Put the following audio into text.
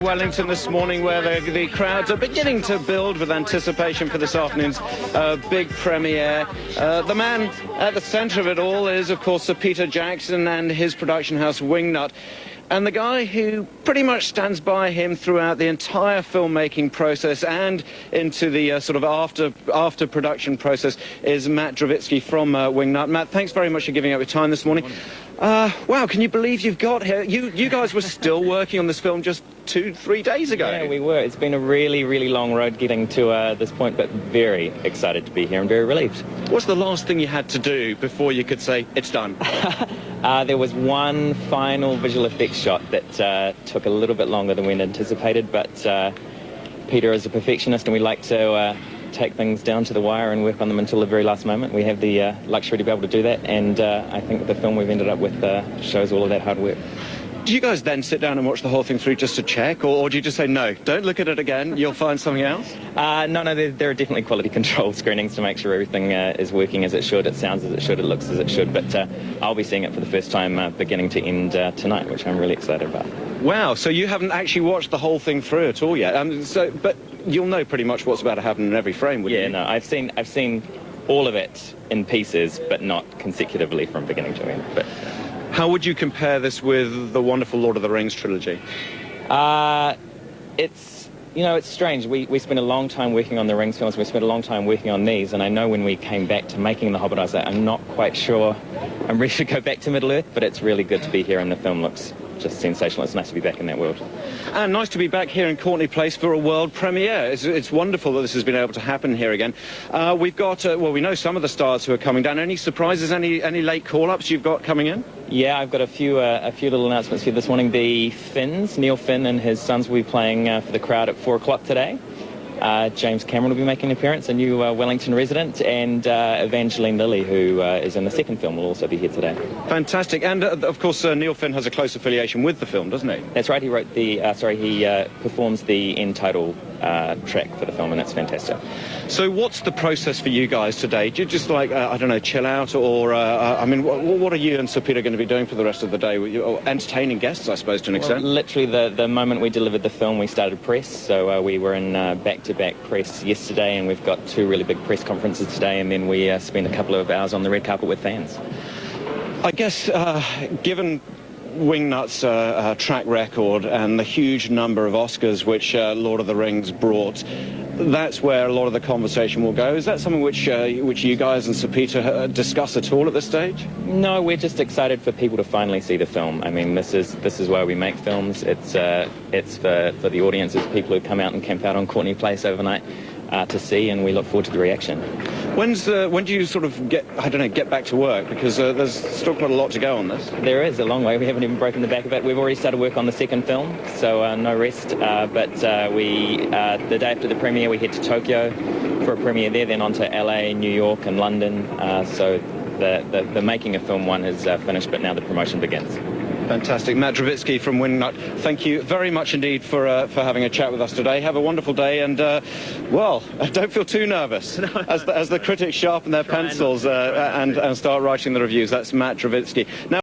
Wellington this morning, where the crowds are beginning to build with anticipation for this afternoon's big premiere. The man at the centre of it all is, of course, Sir Peter Jackson and his production house WingNut. And the guy who pretty much stands by him throughout the entire filmmaking process and into the sort of after production process is Matt Dravistski from WingNut. Matt, thanks very much for giving up your time this morning. Wow, can you believe you've got here? You guys were still working on this film just 2-3 days ago. Yeah, we were. It's been a really, really long road getting to this point, but very excited to be here and very relieved. What's the last thing you had to do before you could say, it's done? There was one final visual effects shot that took a little bit longer than we'd anticipated, but Peter is a perfectionist and we like to take things down to the wire and work on them until the very last moment. We have the luxury to be able to do that, and I think the film we've ended up with shows all of that hard work. Do you guys then sit down and watch the whole thing through just to check, or do you just say, no, don't look at it again, you'll find something else? No, there are definitely quality control screenings to make sure everything is working as it should, it sounds as it should, it looks as it should, but I'll be seeing it for the first time beginning to end tonight, which I'm really excited about. Wow, so you haven't actually watched the whole thing through at all yet, but you'll know pretty much what's about to happen in every frame, wouldn't you? Yeah, no, I've seen all of it in pieces, but not consecutively from beginning to end. But how would you compare this with the wonderful Lord of the Rings trilogy? It's strange. We spent a long time working on the Rings films, we spent a long time working on these, and I know when we came back to making The Hobbit, I was like, I'm not quite sure I'm ready to go back to Middle-earth, but it's really good to be here, and the film looks just sensational. It's nice to be back in that world. And nice to be back here in Courtney Place for a world premiere. It's wonderful that this has been able to happen here again. We've got, we know some of the stars who are coming down. Any surprises, any late call-ups you've got coming in? Yeah, I've got a few little announcements for you this morning. The Finns, Neil Finn and his sons will be playing for the crowd at 4 o'clock today. James Cameron will be making an appearance, a new Wellington resident, and Evangeline Lilly, who is in the second film, will also be here today. Fantastic. And, of course, Neil Finn has a close affiliation with the film, doesn't he? That's right. He wrote he performs the end title track for the film, and it's fantastic. So what's the process for you guys today? Do you just, like, I don't know, chill out, or, what are you and Sir Peter going to be doing for the rest of the day? Entertaining guests, I suppose, to an extent? Literally, the moment we delivered the film, we started press, so we were in back-to-back press yesterday, and we've got 2 really big press conferences today, and then we spent a couple of hours on the red carpet with fans. I guess, given WingNut's track record and the huge number of Oscars which Lord of the Rings brought, that's where a lot of the conversation will go. Is that something which you guys and Sir Peter discuss at all at this stage? No, we're just excited for people to finally see the film. I mean, this is why we make films. It's for the audiences, people who come out and camp out on Courtney Place overnight to see, and we look forward to the reaction. When do you sort of get back to work? Because there's still quite a lot to go on this. There is a long way. We haven't even broken the back of it. We've already started work on the second film, so no rest. But the day after the premiere, we head to Tokyo for a premiere there, then on to LA, New York, and London. So the making of film 1 is finished, but now the promotion begins. Fantastic. Matt Dravistski from WingNut, thank you very much indeed for having a chat with us today. Have a wonderful day, and, don't feel too nervous as the critics sharpen their pencils and start writing the reviews. That's Matt Dravistski. Now,